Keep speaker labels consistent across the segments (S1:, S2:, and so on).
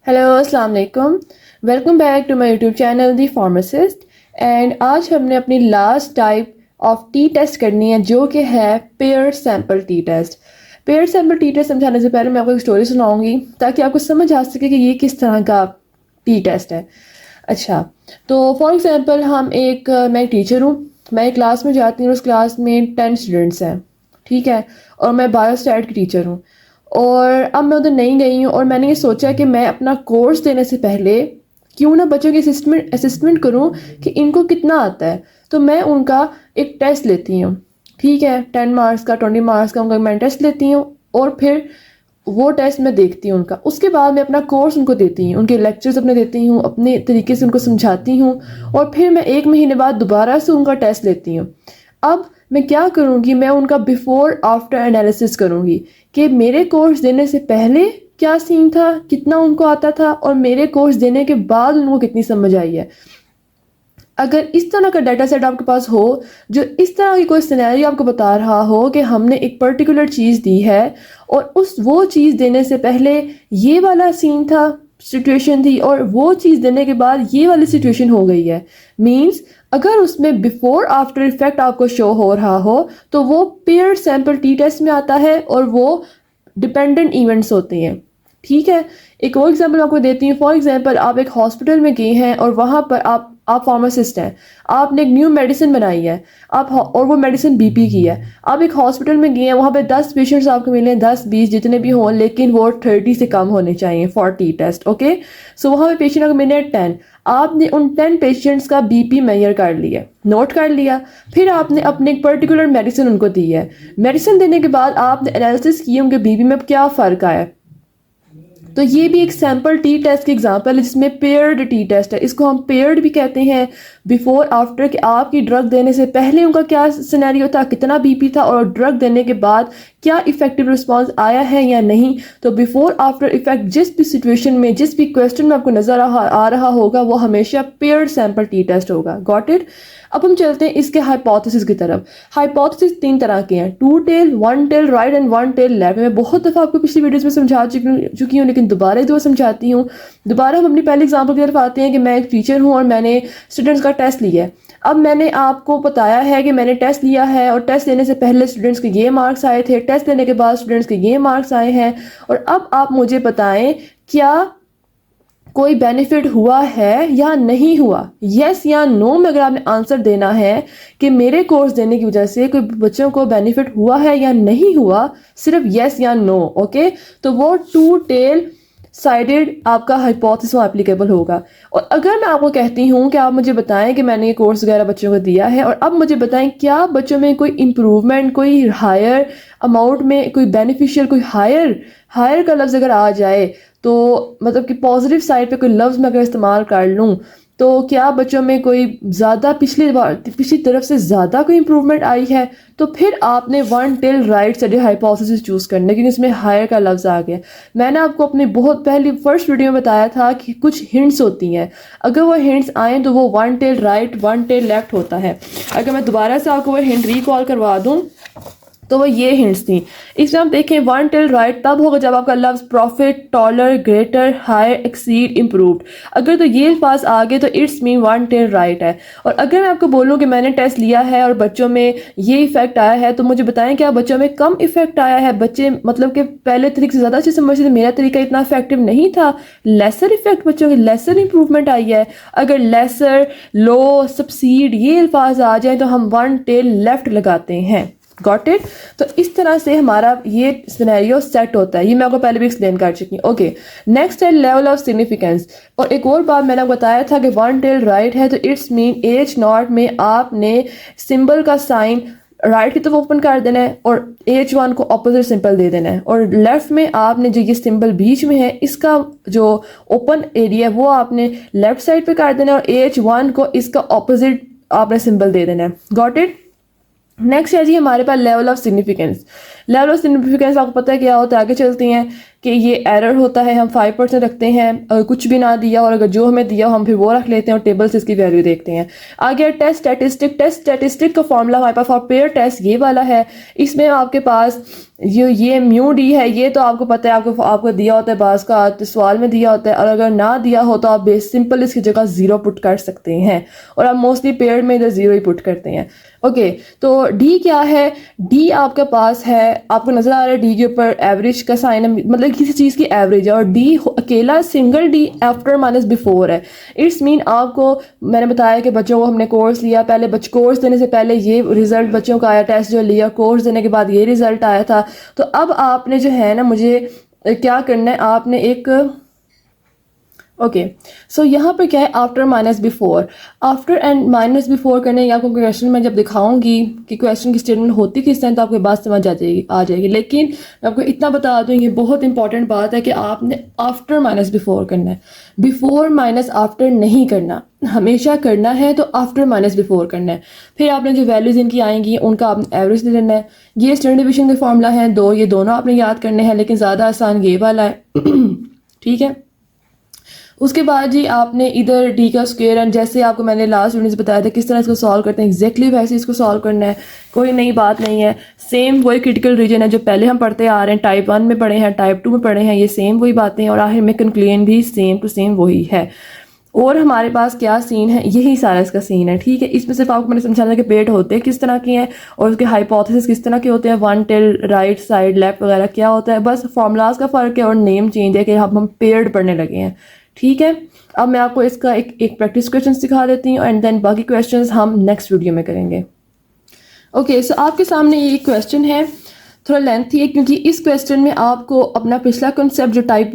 S1: Hello अस्सलाम वालेकुम। Welcome back to my YouTube channel the pharmacist. And आज हमने अपनी last type of T test करनी है जो कि है pair sample T test. Pair sample T test समझाने से पहले मैं आपको एक स्टोरी सुनाऊंगी ताकि आपको समझ आ सके कि ये किस तरह का टी टेस्ट है। अच्छा, तो फॉर एग्ज़ाम्पल मैं एक टीचर हूँ। मैं एक क्लास में जाती हूँ, उस क्लास में 10 स्टूडेंट्स हैं, ठीक है। और मैं बायोस्टैट की टीचर हूँ। और अब मैं उधर नहीं गई हूँ और मैंने ये सोचा कि मैं अपना कोर्स देने से पहले क्यों ना बच्चों की असिस्टमेंट करूँ कि इनको कितना आता है। तो मैं उनका एक टेस्ट लेती हूँ, ठीक है। 10 मार्क्स का, 20 मार्क्स का उनका मैं टेस्ट लेती हूँ और फिर वो टेस्ट मैं देखती हूँ उनका। उसके बाद मैं अपना कोर्स उनको देती हूँ, उनके लेक्चर्स अपने देती हूँ, अपने तरीके से उनको समझाती हूँ। और फिर मैं 1 महीने बाद दोबारा से उनका टेस्ट लेती हूँ। अब मैं क्या करूँगी, मैं उनका बिफोर आफ्टर एनालिसिस करूँगी कि मेरे कोर्स देने से पहले क्या सीन था, कितना उनको आता था, और मेरे कोर्स देने के बाद उनको कितनी समझ आई है। अगर इस तरह का डाटा सेट आपके पास हो जो इस तरह की कोई सिनेरियो आपको बता रहा हो कि हमने एक पर्टिकुलर चीज़ दी है और वो चीज़ देने से पहले ये वाला सीन था, सिचुएशन थी, और वो चीज़ देने के बाद ये वाली सिचुएशन हो गई है, मींस अगर उसमें बिफोर आफ्टर इफेक्ट आपको शो हो रहा हो तो वो पेयर सैंपल टी टेस्ट में आता है और वो डिपेंडेंट इवेंट्स होते हैं, ठीक है। एक और एग्जांपल आपको देती हूँ। फॉर एग्जांपल आप एक हॉस्पिटल में गए हैं और वहाँ पर आप फार्मासिस्ट हैं, आपने एक न्यू मेडिसिन बनाई है और वो मेडिसिन बीपी की है। आप एक हॉस्पिटल में गए हैं, वहाँ पे 10 पेशेंट्स आपको मिले, 10-20 जितने भी हों, लेकिन वो 30 से कम होने चाहिए फॉर टी टेस्ट, ओके। सो वहाँ पे पेशेंट आपको मिले 10। आपने उन 10 पेशेंट्स का बीपी मेजर कर लिया, नोट कर लिया। फिर आपने अपने एक पर्टिकुलर मेडिसिन उनको दी है। मेडिसिन देने के बाद आपने एनालिसिस किया उनके बीपी में क्या फ़र्क आया। तो ये भी एक सैंपल टी टेस्ट की एग्जांपल है जिसमें पेयर्ड टी टेस्ट है। इसको हम पेयर्ड भी कहते हैं, बिफोर आफ्टर, कि आपकी ड्रग देने से पहले उनका क्या सिनेरियो था, कितना बीपी था, और ड्रग देने के बाद क्या इफेक्टिव रिस्पांस आया है या नहीं। तो बिफोर आफ्टर इफेक्ट जिस भी सिचुएशन में, जिस भी क्वेश्चन में आपको नजर आ रहा होगा वो हमेशा पेयर्ड सैंपल टी टेस्ट होगा। Got it. अब हम चलते हैं इसके हाइपोथेसिस की तरफ। हाइपोथेसिस 3 तरह के हैं, 2 tail, 1 tail right and 1 tail left. मैं बहुत दफ़ा आपको पिछली वीडियोस में समझा चुकी हूँ, लेकिन दोबारा दो समझाती हूँ। दोबारा हम अपनी पहले एग्जाम्पल की तरफ आते हैं कि मैं एक टीचर हूँ और मैंने स्टूडेंट्स का टेस्ट लिया है। अब मैंने आपको बताया है कि मैंने टेस्ट लिया है और टेस्ट लेने से पहले स्टूडेंट्स के ये मार्क्स आए थे, टेस्ट लेने के बाद स्टूडेंट्स के ये मार्क्स आए हैं। और अब आप मुझे बताएं क्या कोई बेनिफिट हुआ है या नहीं हुआ। यस या नो में अगर आपने आंसर देना है कि मेरे कोर्स देने की वजह से कोई बच्चों को बेनिफिट हुआ है या नहीं हुआ, सिर्फ यस या नो, ओके। तो वो 2 टेल साइडेड आपका हाइपोथेसिस एप्लीकेबल होगा। और अगर मैं आपको कहती हूँ कि आप मुझे बताएं कि मैंने ये कोर्स वगैरह बच्चों को दिया है और अब मुझे बताएं क्या बच्चों में कोई इम्प्रूवमेंट, कोई हायर अमाउंट में, कोई बेनिफिशियल, कोई हायर का लफ्ज़ अगर आ जाए, तो मतलब कि पॉजिटिव साइड पे कोई लफ्ज़ मैं अगर इस्तेमाल कर लूँ, तो क्या बच्चों में कोई ज़्यादा पिछली तरफ से ज़्यादा कोई इम्प्रूवमेंट आई है, तो फिर आपने 1 till right side hypothesis choose करना है, क्योंकि इसमें हायर का लफ्ज़ आ गया। मैंने आपको अपनी बहुत पहली फर्स्ट वीडियो में बताया था कि कुछ हिंट्स होती हैं, अगर वो हिंट्स आएँ तो वो 1 टिल राइट 1 टिल लेफ्ट होता है। अगर मैं दोबारा से आपको वो हिंट रिकॉल करवा दूँ तो वो ये हिंट्स थी। इसमें आप देखें 1 टिल राइट तब होगा जब आपका लफ्ज़ profit, taller, greater, higher, exceed, improved. अगर तो ये अल्फाज आ गए तो इट्स मीन 1 टिल राइट है। और अगर मैं आपको बोलूँ कि मैंने टेस्ट लिया है और बच्चों में ये इफेक्ट आया है, तो मुझे बताएं क्या बच्चों में कम इफेक्ट आया है। बच्चे मतलब कि पहले तरीके से ज़्यादा अच्छे समझते थे, मेरा तरीका इतना इफेक्टिव नहीं था, लेसर इफेक्ट बच्चों की, लेसर इंप्रूवमेंट आई है। अगर लेसर, लो, सबसीड ये अल्फाज आ जाए तो हम 1 टिल लेफ्ट लगाते हैं। Got it. तो इस तरह से हमारा ये सिनेरियो सेट होता है। ये मैं आपको पहले भी एक्सप्लेन कर चुकी हूँ, ओके। नेक्स्ट है लेवल ऑफ सिग्निफिकेंस। और एक और बात मैंने बताया था कि 1 टिल राइट है तो इट्स मीन एज नॉट में आपने सिंबल का साइन राइट की तरफ ओपन कर देना है और H1 को ऑपोजिट सिंबल दे देना है, और लेफ्ट में आपने जो ये सिंबल बीच में है इसका जो ओपन एरिया है वो आपने लेफ्ट साइड पे कर देना है और H1 को इसका ऑपोजिट आपने सिंबल दे देना है। Got it. नेक्स्ट है जी हमारे पास level of significance. Level of significance आपको पता है क्या होता है, आगे चलती हैं कि ये एरर होता है, हम 5% रखते हैं, अगर कुछ भी ना दिया और अगर जो हमें दिया हम फिर वो रख लेते हैं और टेबल से इसकी वैल्यू देखते हैं। आगे टेस्ट स्टैटिस्टिक का फॉर्मूला हमारे पास फॉर पेयर टेस्ट ये वाला है। इसमें आपके पास ये म्यू डी है, ये तो आपको पता है, आपको दिया होता है बास का तो सवाल में दिया होता है, और अगर ना दिया हो तो आप बेस सिंपल इसकी जगह 0 पुट कर सकते हैं, और आप मोस्टली पेयर में इधर 0 ही पुट करते हैं। ओके, तो डी क्या है, डी आपके पास है, आपको नजर आ रहा है डी के ऊपर एवरेज का साइन है, मतलब किसी चीज़ की एवरेज है, और डी अकेला single D after minus before है। इट्स मीन आपको मैंने बताया कि बच्चों को हमने कोर्स लिया, पहले कोर्स देने से पहले ये रिजल्ट बच्चों का आया, टेस्ट जो लिया, कोर्स देने के बाद ये रिजल्ट आया था। तो अब आपने जो है ना, मुझे क्या करना है, आपने एक ओके सो यहाँ पर क्या है, after minus before, after and minus before करने या आपको क्वेश्चन में जब दिखाऊंगी कि क्वेश्चन की स्टेटमेंट होती किस तरह, तो आपको बात समझ आ जाएगी। लेकिन मैं आपको इतना बता दूँ, ये बहुत इंपॉर्टेंट बात है कि आपने आफ्टर माइनस बिफोर करना है, बिफोर माइनस आफ्टर नहीं करना, हमेशा करना है तो आफ्टर माइनस बिफोर करना है। फिर आपने जो वैल्यूज़ इनकी आएंगी उनका आपने एवरेज ले लेना है। ये स्टैंडर्ड डिवीजन के फॉर्मूला है दो, ये दोनों आपने याद करने हैं, लेकिन ज़्यादा आसान ये वाला है ठीक है। उसके बाद जी आपने इधर डी का स्क्वायर, एंड जैसे आपको मैंने लास्ट वीडियो से बताया था किस तरह इसको सॉल्व करते हैं, एग्जैक्टली वैसे इसको सॉल्व करना है, कोई नई बात नहीं है। सेम वही क्रिटिकल रीजन है जो पहले हम पढ़ते आ रहे हैं, टाइप 1 में पढ़े हैं, टाइप 2 में पढ़े हैं, ये सेम वही बातें हैं, और आखिर में कंक्लूजन भी सेम टू सेम वही है। और हमारे पास क्या सीन है, यही सारा इसका सीन है, ठीक है। इसमें सिर्फ आपको मैंने समझाना कि पेड़ होते किस तरह के हैं और उसके हाइपोथेसिस किस तरह के होते हैं, one tail, right side, left वगैरह क्या होता है, बस फॉर्मूलाज का फ़र्क है और नेम चेंज है कि हम पेड़ पढ़ने लगे हैं, ठीक है। अब मैं आपको इसका एक प्रैक्टिस क्वेश्चन सिखा देती हूँ, एंड देन बाकी क्वेश्चंस हम नेक्स्ट वीडियो में करेंगे। ओके, सो आपके सामने ये क्वेश्चन है, थोड़ा लेंथी है क्योंकि इस क्वेश्चन में आपको अपना पिछला कंसेप्ट जो टाइप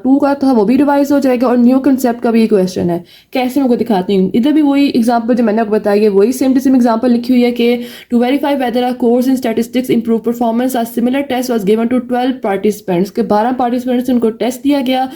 S1: 2 का था वो भी रिवाइज हो जाएगा, और न्यू कंसेप्ट का भी ये क्वेश्चन है। कैसे मैं आपको दिखाती हूँ, इधर भी वही एग्जांपल जो मैंने आपको बताया, वही सेम टू सेम एग्जांपल लिखी हुई है कि to verify whether a course in statistics improve performance, a similar test was given to 12 participants, के 12 पार्टिसिपेंट्स उनको टेस्ट दिया गया,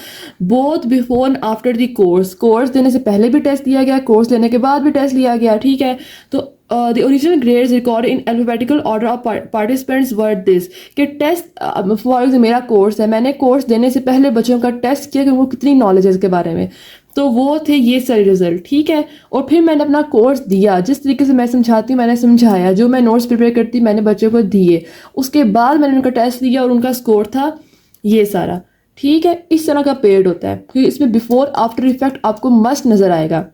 S1: both before and after the course देने से पहले भी टेस्ट दिया गया, कोर्स लेने के बाद भी टेस्ट लिया गया, ठीक है। तो the original grades recorded in alphabetical order of participants were this, कि टेस्ट फॉर एग्जाम्पल मेरा कोर्स है, मैंने कोर्स देने से पहले बच्चों का टेस्ट किया कि उनको कितनी नॉलेज है इसके बारे में, तो वो थे ये सारे रिजल्ट, ठीक है। और फिर मैंने अपना कोर्स दिया, जिस तरीके से मैं समझाती हूँ मैंने समझाया, जो मैं नोट्स प्रिपेयर करती मैंने बच्चों को दिए, उसके बाद मैंने उनका टेस्ट दिया और उनका स्कोर था ये सारा, ठीक है। इस तरह का पेड होता है, क्योंकि इसमें बिफोर आफ्टर इफेक्ट आपको मस्त नजर आएगा।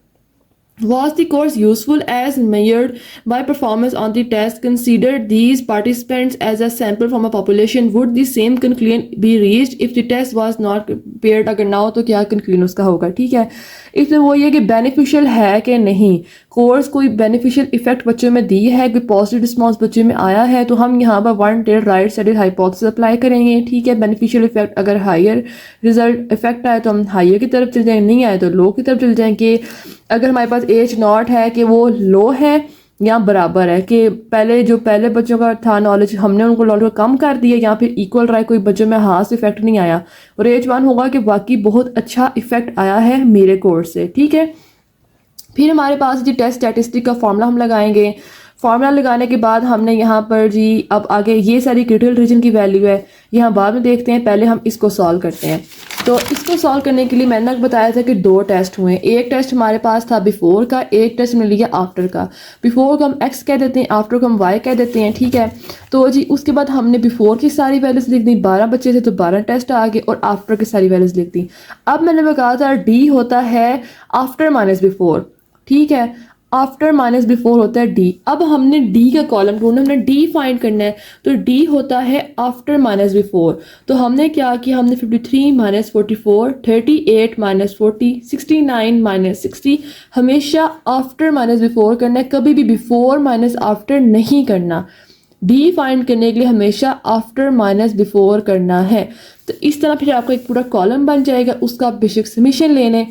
S1: Was the course useful as measured by performance on the test? Consider these participants as a sample from a population. Would the same conclusion be reached if the test was not paired? अगर ना हो तो क्या conclusion उसका होगा, ठीक है। इसमें वो ये कि बेनिफिशियल है कि नहीं, कोर्स कोई बेनिफिशियल इफेक्ट बच्चों में दी है, कोई पॉजिटिव रिस्पॉन्स बच्चों में आया है, तो हम यहाँ पर one tail right sided hypothesis apply करेंगे, ठीक है। बेनिफिशियल इफेक्ट अगर हायर रिजल्ट इफेक्ट आए तो हम हायर की तरफ चल जाएंगे, नहीं आए तो लो की तरफ चल जाएंगे। अगर हमारे पास एज नॉट है कि वो लो है या बराबर है, कि पहले बच्चों का था नॉलेज हमने उनको नॉलेज कम कर दिया, या फिर इक्वल रहा है, कोई बच्चों में हाथ इफेक्ट नहीं आया, और एज 1 होगा कि बाकी बहुत अच्छा इफेक्ट आया है मेरे कोर्स से, ठीक है। फिर हमारे पास जी टेस्ट स्टैटिस्टिक का फॉर्मूला हम लगाएंगे। फॉर्मूला लगाने के बाद हमने यहाँ पर जी अब आगे ये सारी क्रिटिकल रीजन की वैल्यू है, यहाँ बाद में देखते हैं, पहले हम इसको सॉल्व करते हैं। तो इसको सॉल्व करने के लिए मैंने आपको बताया था कि 2 टेस्ट हुए, एक टेस्ट हमारे पास था बिफोर का, एक टेस्ट हमने लिया आफ्टर का। बिफोर को हम x कह देते हैं, आफ्टर को हम y कह देते हैं, ठीक है। तो जी उसके बाद हमने बिफोर की सारी वैल्यूज लिख दी, 12 बच्चे थे तो 12 टेस्ट आ गए, और आफ्टर की सारी वैल्यूज लिख दी। अब मैंने कहा था डी होता है आफ्टर माइनस बिफोर, ठीक है, आफ्टर माइनस बिफोर होता है डी। अब हमने डी का कॉलम ढूंढना, हमने डी फाइंड करना है, तो डी होता है आफ्टर माइनस बिफोर। तो हमने क्या किया, हमने 53 माइनस 44, 38 माइनस 40, 69 माइनस 60, हमेशा आफ्टर माइनस बिफोर करना है, कभी भी बिफोर माइनस आफ्टर नहीं करना। डी फाइंड करने के लिए हमेशा आफ्टर माइनस बिफोर करना है। तो इस तरह फिर आपका एक पूरा कॉलम बन जाएगा, उसका आप बेशक समीशन ले लें।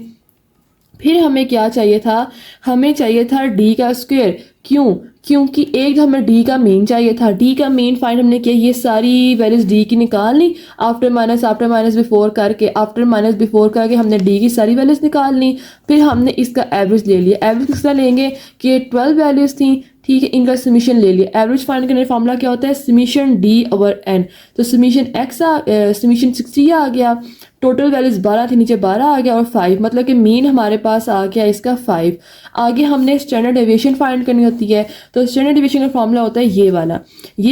S1: फिर हमें क्या चाहिए था, हमें चाहिए था डी का स्क्वायर, क्यों, क्योंकि एक जो हमें डी का मीन चाहिए था, डी का मीन फाइंड हमने किया, ये सारी वैल्यूज डी की निकाल ली, आफ्टर माइनस बिफोर करके हमने डी की सारी वैल्यूज निकाल ली। फिर हमने इसका एवरेज ले लिया। एवरेज किस तरह लेंगे कि 12 वैल्यूज थी, ठीक है, इनका समीशन ले लिया। एवरेज फाइंड करने का फॉर्मूला क्या होता है, समीशन डी ओवर एन। तो समीशन 60 आ गया, टोटल वैल्यूज 12 थी, नीचे 12 आ गया और 5, मतलब कि मीन हमारे पास आ गया इसका 5। आगे हमने स्टैंडर्ड डेविएशन फाइंड करनी होती है। तो स्टैंडर्ड डेविएशन का फॉर्मूला होता है ये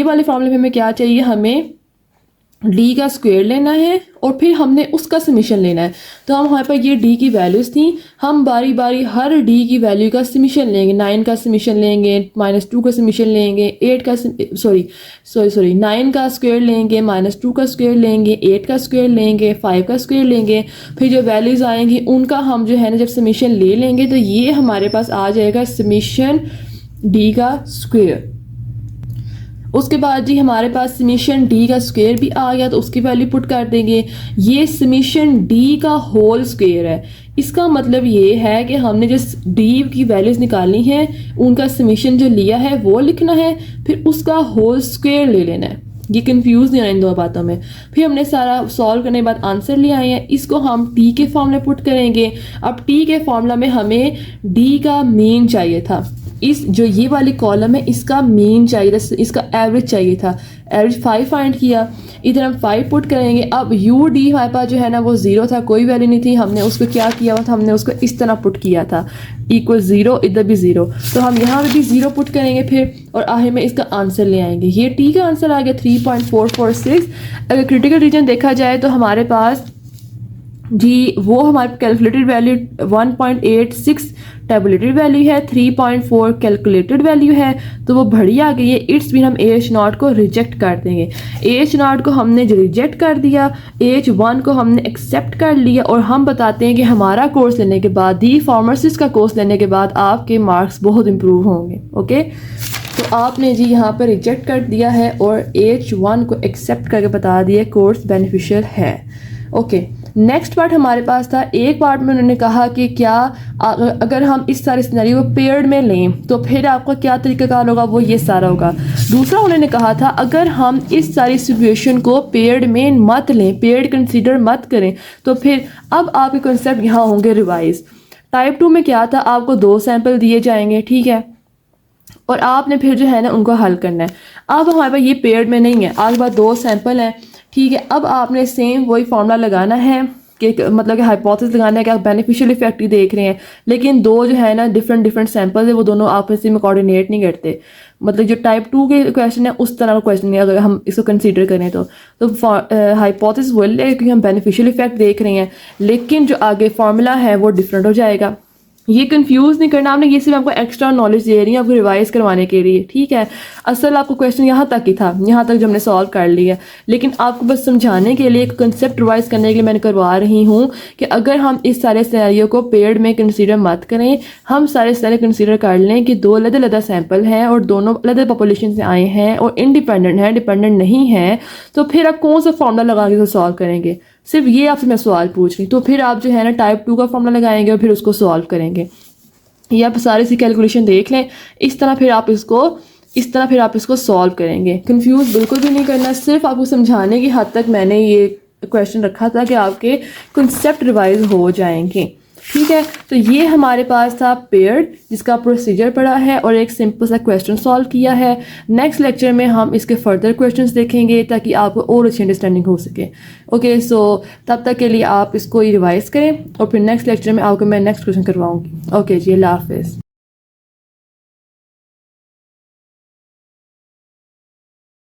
S1: वाले फॉर्मूले में हमें क्या चाहिए, हमें डी का स्क्वायर लेना है और फिर हमने उसका समीशन लेना है। तो हमारे पास ये डी की वैल्यूज़ थी, हम बारी बारी हर डी की वैल्यू का समीशन लेंगे। 9 का समीशन लेंगे, -2 का समीशन लेंगे, 9 का स्क्वायर लेंगे, -2 का स्क्वायर लेंगे, 8 का स्क्वायर लेंगे, 5 का स्क्वायर लेंगे। फिर जो वैल्यूज़ आएंगी उनका हम जो है ना जब समीशन ले लेंगे तो ये हमारे पास आ जाएगा समीशन डी का स्क्वायर। उसके बाद जी हमारे पास समीशन डी का स्क्वायर भी आ गया, तो उसकी वैल्यू पुट कर देंगे। ये समीशन डी का होल स्क्वायर है। इसका मतलब ये है कि हमने जिस डी की वैल्यूज़ निकालनी है उनका समीशन जो लिया है वो लिखना है, फिर उसका होल स्क्वायर ले लेना है। ये कंफ्यूज नहीं होना इन दो बातों में। फिर हमने सारा सॉल्व करने के बाद आंसर ले आए हैं, इसको हम टी के फॉर्मूले पुट करेंगे। अब टी के फॉर्मूला में हमें डी का मीन चाहिए था, इस जो ये वाली कॉलम है इसका मीन चाहिए था, इसका एवरेज चाहिए था। एवरेज 5 फाइंड किया, इधर हम 5 पुट करेंगे। अब यू डी हमारे पास जो है ना वो 0 था, कोई वैल्यू नहीं थी। हमने उसको क्या किया हुआ था, हमने उसको इस तरह पुट किया था, इक्वल 0, इधर भी 0। तो हम यहाँ पे भी 0 पुट करेंगे फिर, और आखिर में इसका आंसर ले आएंगे। ये टी का आंसर आ गया 3.446। अगर क्रिटिकल रीजन देखा जाए तो हमारे पास जी वो हमारी कैलकुलेटेड वैल्यू 1.86 टेबुलेटेड वैल्यू है, 3.4 कैलकुलेटेड वैल्यू है, तो वो बड़ी आ गई है। इट्स भी हम AH0 को रिजेक्ट कर देंगे। AH0 को हमने रिजेक्ट कर दिया, AH1 को हमने एक्सेप्ट कर लिया। और हम बताते हैं कि हमारा कोर्स लेने के बाद, दी फार्मासिस्ट का कोर्स लेने के बाद आपके मार्क्स बहुत इंप्रूव होंगे। ओके, तो आपने जी यहाँ पर रिजेक्ट कर दिया है और AH1 को एक्सेप्ट करके बता दिया कोर्स बेनिफिशियल है। ओके, नेक्स्ट पार्ट हमारे पास था, एक पार्ट में उन्होंने कहा कि क्या अगर हम इस सारे सिनेरियो को पेयर्ड में लें तो फिर आपका क्या तरीकाकार होगा, वो ये सारा होगा। दूसरा उन्होंने कहा था अगर हम इस सारी सिचुएशन को पेयर्ड में मत लें, पेयर्ड कंसीडर मत करें, तो फिर अब आपके कॉन्सेप्ट यहाँ होंगे रिवाइज। टाइप 2 में क्या था, आपको 2 सैंपल दिए जाएंगे, ठीक है, और आपने फिर जो है ना उनको हल करना है। अब हमारे पास ये पेयर्ड में नहीं है, आपके पास 2 सैंपल हैं, ठीक है। अब आपने सेम वही फॉर्मूला लगाना है कि मतलब कि हाइपोथेसिस लगाना है कि आप बेनिफिशियल इफेक्ट ही देख रहे हैं, लेकिन दो जो है ना डिफरेंट सैंपल्स है, वो दोनों आपस में कोऑर्डिनेट नहीं करते। मतलब जो टाइप 2 के क्वेश्चन है उस तरह का क्वेश्चन नहीं है अगर हम इसको कंसीडर करें तो हाइपोथेसिस वही है क्योंकि हम बेनिफिशियल इफेक्ट देख रहे हैं, लेकिन जो आगे फार्मूला है वो डिफरेंट हो जाएगा। ये कंफ्यूज नहीं करना आपने, ये सिर्फ आपको एक्स्ट्रा नॉलेज दे रही है आपको रिवाइज करवाने के लिए, ठीक है। असल आपको क्वेश्चन यहाँ तक ही था, यहाँ तक जो हमने सॉल्व कर लिया, लेकिन आपको बस समझाने के लिए, कंसेप्ट रिवाइज करने के लिए मैंने करवा रही हूँ कि अगर हम इस सारे सिनेरियो को पेयर्ड में कंसीडर मत करें, हम सारे सिनेरियो कंसीडर कर लें कि 2 अलग-अलग सैंपल हैं और दोनों अलग पॉपुलेशन से आए हैं और इंडिपेंडेंट हैं, डिपेंडेंट नहीं है, तो फिर आप कौन सा फॉर्मूला लगा के सॉल्व करेंगे। सिर्फ ये आपसे मैं सवाल पूछ रही, तो फिर आप जो है ना टाइप 2 का फॉर्मूला लगाएंगे और फिर उसको सॉल्व करेंगे। ये आप सारी सी कैलकुलेशन देख लें, इस तरह फिर आप इसको सॉल्व करेंगे। कंफ्यूज बिल्कुल भी नहीं करना, सिर्फ आपको समझाने की हद तक मैंने ये क्वेश्चन रखा था कि आपके कंसेप्ट रिवाइज हो जाएंगे, ठीक है। तो ये हमारे पास था पेयर्ड जिसका प्रोसीजर पड़ा है और एक सिंपल सा क्वेश्चन सॉल्व किया है। नेक्स्ट लेक्चर में हम इसके फर्दर क्वेश्चंस देखेंगे ताकि आपको और अच्छी अंडरस्टैंडिंग हो सके। ओके, सो तब तक के लिए आप इसको रिवाइज करें और फिर नेक्स्ट लेक्चर में आपको मैं नेक्स्ट क्वेश्चन करवाऊंगी। ओके जी, अल्लाह हाफिज़।